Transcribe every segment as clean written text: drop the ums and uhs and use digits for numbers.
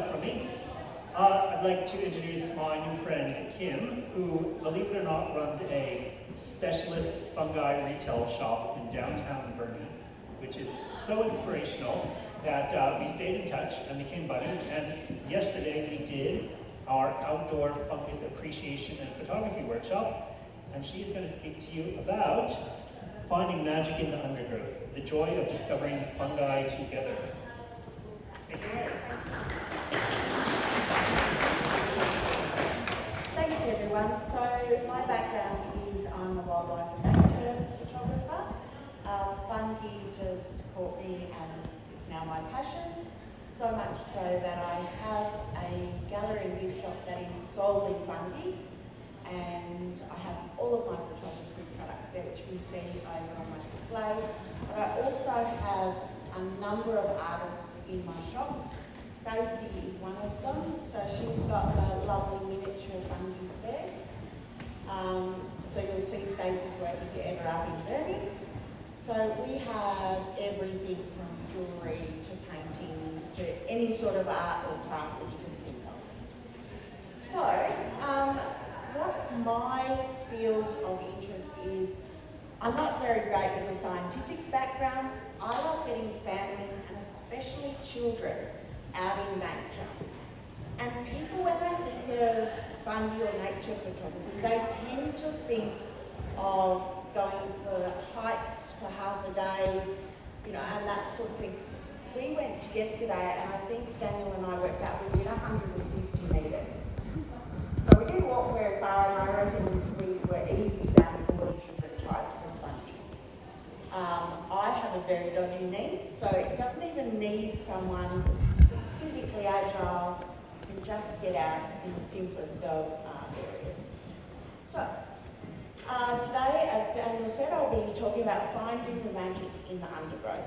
enough from me. I'd like to introduce my new friend Kim, who, believe it or not, runs a specialist fungi retail shop in downtown Burnie, which is so inspirational that we stayed in touch and became buddies. And yesterday we did our outdoor fungus appreciation and photography workshop, and she's going to speak to you about finding magic in the undergrowth, the joy of discovering fungi together. Take it away. Thanks everyone. So my background is I'm a wildlife and nature photographer. Fungi just caught me and it's now my passion. So much so that I have a gallery and gift shop that is solely fungi, and I have all of my photography products there, which you can see over on my display. But I also have a number of artists in my shop. Stacey is one of them, so she's got the lovely miniature fungi there. So you'll see Stacey's work if you're ever up in Burnie. So we have everything from jewellery to paintings to any sort of art or craft that you can think of. So, what my field of interest is, I'm not very great with a scientific background. I love getting families and especially children out in nature. And people, when they think of fungi or nature photography, they tend to think of going for hikes for half a day, you know, and that sort of thing. We went yesterday, and I think Daniel and I worked out we did 150 metres. So we didn't walk very far, and I reckon we were easy down 40 different types of fungi. I have a very dodgy knee, so it doesn't even need someone physically agile, can just get out in the simplest of areas. So, today, as Daniel said, I'll be talking about finding the magic in the undergrowth.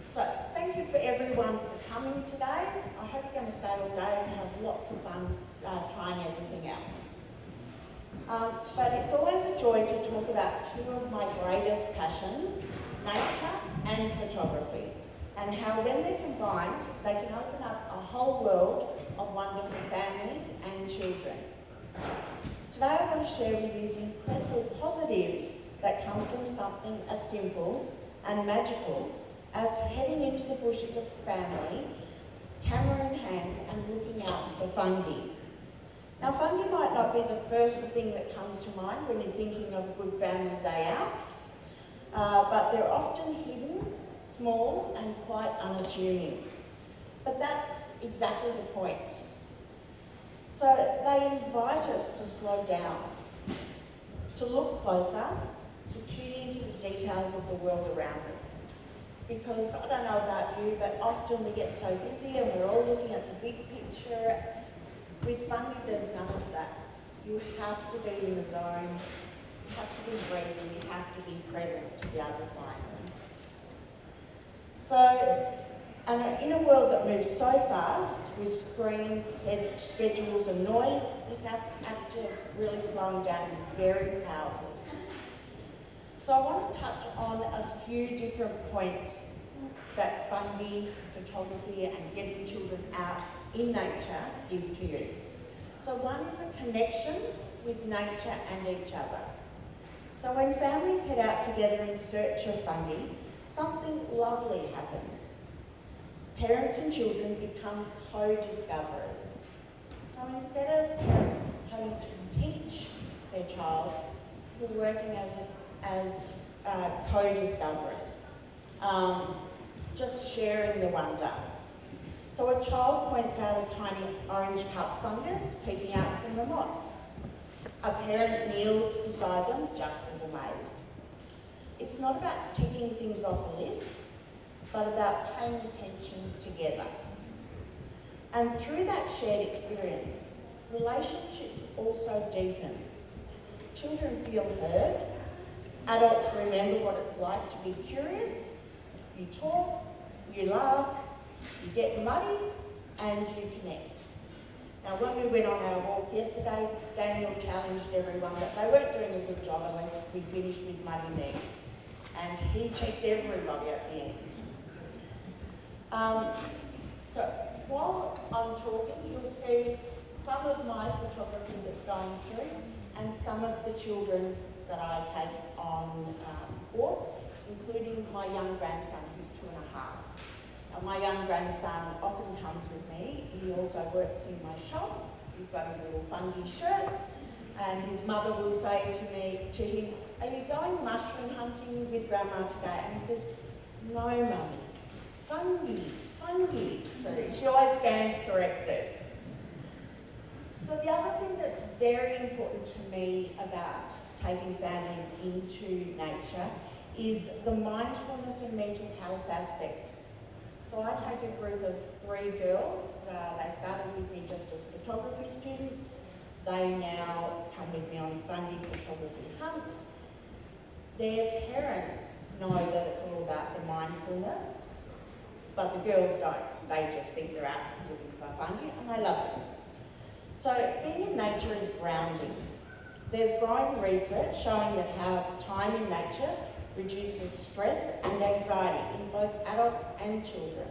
So, thank you for everyone for coming today. I hope you're going to stay all day and have lots of fun trying everything else. But it's always a joy to talk about two of my greatest passions, nature and photography, and how when they're combined, they can open up a whole world of wonderful families and children. Today I'm going to share with you the incredible positives that come from something as simple and magical as heading into the bush as a family, camera in hand, and looking out for fungi. Now, fungi might not be the first thing that comes to mind when you're thinking of a good family day out, but they're often hidden, small, and quite unassuming. But that's exactly the point. So they invite us to slow down, to look closer, to tune into the details of the world around us. Because I don't know about you, but often we get so busy and we're all looking at the big picture. With fungi, there's none of that. You have to be in the zone, you have to be breathing, you have to be present to be able to find them. So, and in a world that moves so fast, with screens, schedules and noise, this act of really slowing down is very powerful. So I want to touch on a few different points that fungi, photography and getting children out in nature give to you. So one is a connection with nature and each other. So when families head out together in search of fungi, something lovely happens. Parents and children become co-discoverers. So instead of parents having to teach their child, you're working as co-discoverers, just sharing the wonder. So a child points out a tiny orange cup fungus peeking out from the moss. A parent kneels beside them, just as amazed. It's not about ticking things off a list, but about paying attention together. And through that shared experience, relationships also deepen. Children feel heard. Adults remember what it's like to be curious. You talk, you laugh, you get muddy, and you connect. Now, when we went on our walk yesterday, Daniel challenged everyone that they weren't doing a good job unless we finished with muddy knees. And he checked everybody at the end. So while I I'm talking, you'll see some of my photography that's going through and some of the children that I take on walks, including my young grandson who's 2.5. Now, my young grandson often comes with me. He also works in my shop. He's got his little fungi shirts, and his mother will say to him, "Are you going mushroom hunting with Grandma today?" And he says, "No, Mummy, fungi." So she always stands corrected. So the other thing that's very important to me about taking families into nature is the mindfulness and mental health aspect. So I take a group of 3 girls. They started with me just as photography students. They now come with me on fungi photography hunts. Their parents know that it's all about the mindfulness, but the girls don't. They just think they're out looking for fungi and they love it. So being in nature is grounding. There's growing research showing that how time in nature reduces stress and anxiety in both adults and children.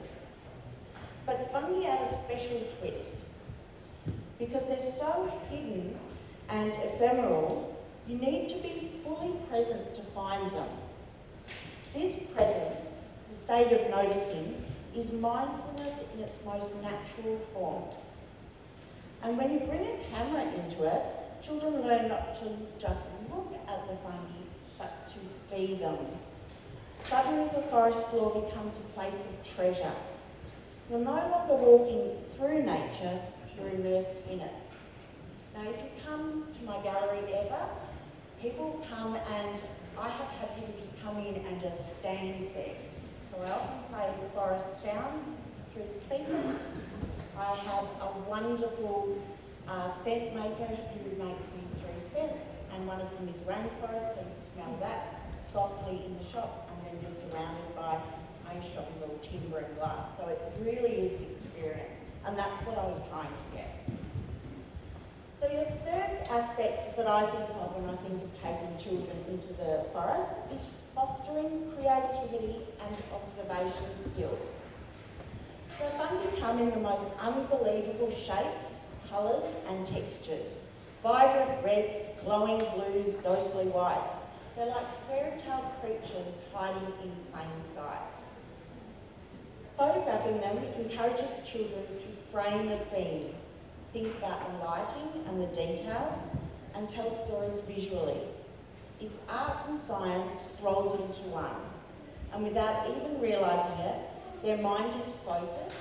But fungi add a special twist. Because they're so hidden and ephemeral, you need to be fully present to find them. This presence, the state of noticing, is mindfulness in its most natural form. And when you bring a camera into it, children learn not to just look at the fungi, but to see them. Suddenly the forest floor becomes a place of treasure. You're no longer walking through nature, you're immersed in it. Now if you come to my gallery ever, people come and I have had people just come in and just stand there. So I often play forest sounds through the speakers. I have a wonderful scent maker who makes me 3 scents, and one of them is rainforest, so you smell that softly in the shop, and then you're surrounded by my shop is all timber and glass. So it really is the experience, and that's what I was trying to get. So your third aspect that I think of when I think of taking children into the forest is fostering creativity and observation skills. So fungi come in the most unbelievable shapes, colours and textures. Vibrant reds, glowing blues, ghostly whites. They're like fairy tale creatures hiding in plain sight. Photographing them encourages children to frame a scene, think about the lighting and the details, and tell stories visually. It's art and science rolled into one, and without even realising it, their mind is focused,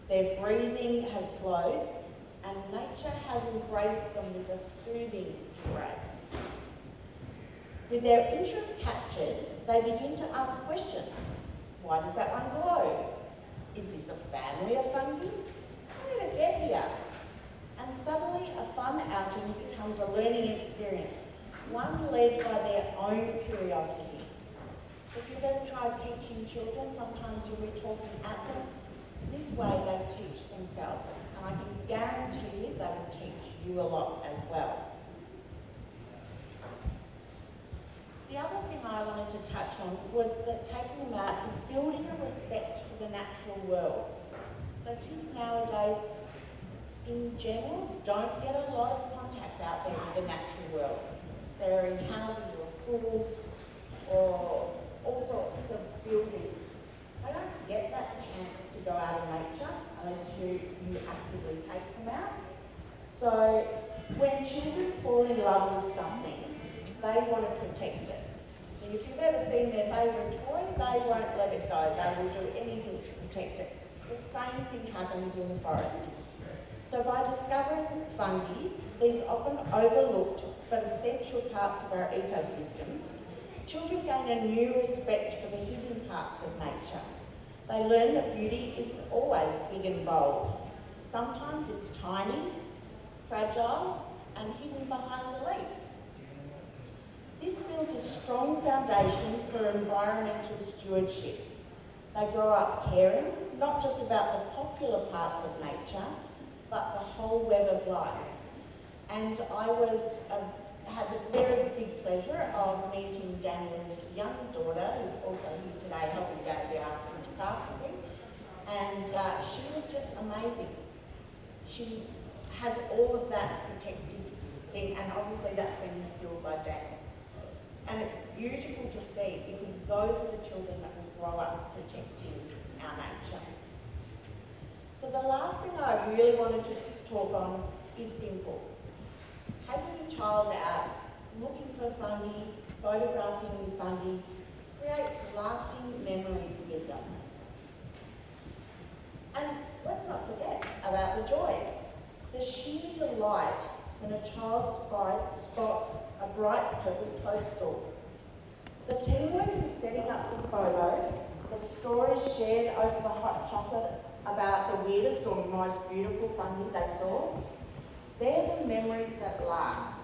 their breathing has slowed, and nature has embraced them with a soothing embrace. With their interest captured, they begin to ask questions. Why does that one glow? Is this a family of fungi? How did it get here? And suddenly a fun outing becomes a learning experience, one led by their own curiosity. So if you've ever tried teaching children, sometimes you'll be talking at them. This way they teach themselves, and I can guarantee you they will teach you a lot as well. The other thing I wanted to touch on was that taking them out is building a respect for the natural world. So kids nowadays, in general, don't get a lot of contact out there with the natural world. They're in houses or schools or all sorts of buildings. They don't get that chance to go out in nature unless you actively take them out. So when children fall in love with something, they want to protect it. So if you've ever seen their favourite toy, they won't let it go. They will do anything to protect it. The same thing happens in the forest. So by discovering fungi, these often overlooked but essential parts of our ecosystems, children gain a new respect for the hidden parts of nature. They learn that beauty isn't always big and bold. Sometimes it's tiny, fragile, and hidden behind a leaf. This builds a strong foundation for environmental stewardship. They grow up caring, not just about the popular parts of nature, but the whole web of life. And I had the very big pleasure of meeting Daniel's young daughter, who's also here today helping Dad the afternoon craft with him. And she was just amazing. She has all of that protective thing, and obviously that's been instilled by Dad. And it's beautiful to see because those are the children that will grow up protecting our nature. So the last thing I really wanted to talk on is simple. Taking a child out, looking for fungi, photographing fungi, creates lasting memories with them. And let's not forget about the joy. The sheer delight when a child spots a bright purple toadstool. The teamwork in setting up the photo, the stories shared over the hot chocolate about the weirdest or most beautiful fungi they saw, they're the memories that last.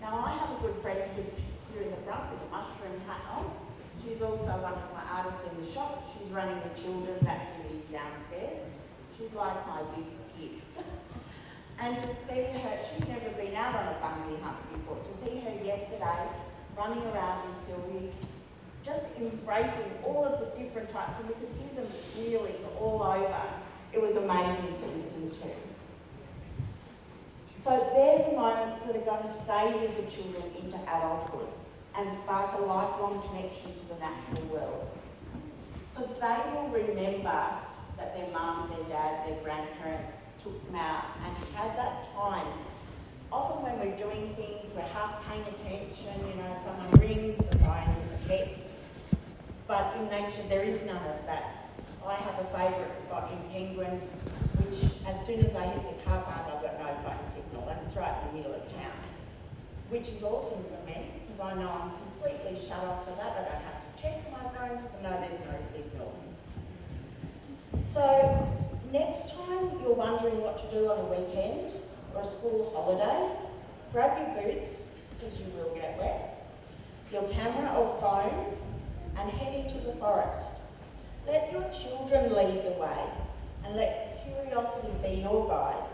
Now I have a good friend who's here in the front with a mushroom hat on. She's also one of my artists in the shop. She's running the children's activities downstairs. She's like my big kid. And to see her, she'd never been out on a fungi hunt before. To see her yesterday running around with Sylvie, just embracing all of the different types, and we could hear them squealing all over. It was amazing to listen to. So they're the moments that are going to stay with the children into adulthood and spark a lifelong connection to the natural world. Because they will remember that their mum, their dad, their grandparents took them out and had that time. Often when we're doing things, we're half paying attention, someone rings, the phone, the text. But in nature, there is none of that. I have a favourite spot in Penguin, which as soon as I hit the car park, I've got no phone signal, and it's right in the middle of town, which is awesome for me, because I know I'm completely shut off for that. I don't have to check my phone, because I know there's no signal. So next time you're wondering what to do on a weekend or a school holiday, grab your boots, because you will get wet, your camera or phone, and head into the forest. Let your children lead the way and let curiosity be your guide.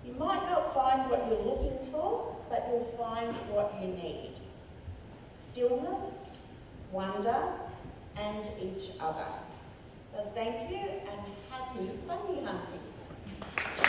You might not find what you're looking for, but you'll find what you need. Stillness, wonder, and each other. So thank you and happy fungi hunting.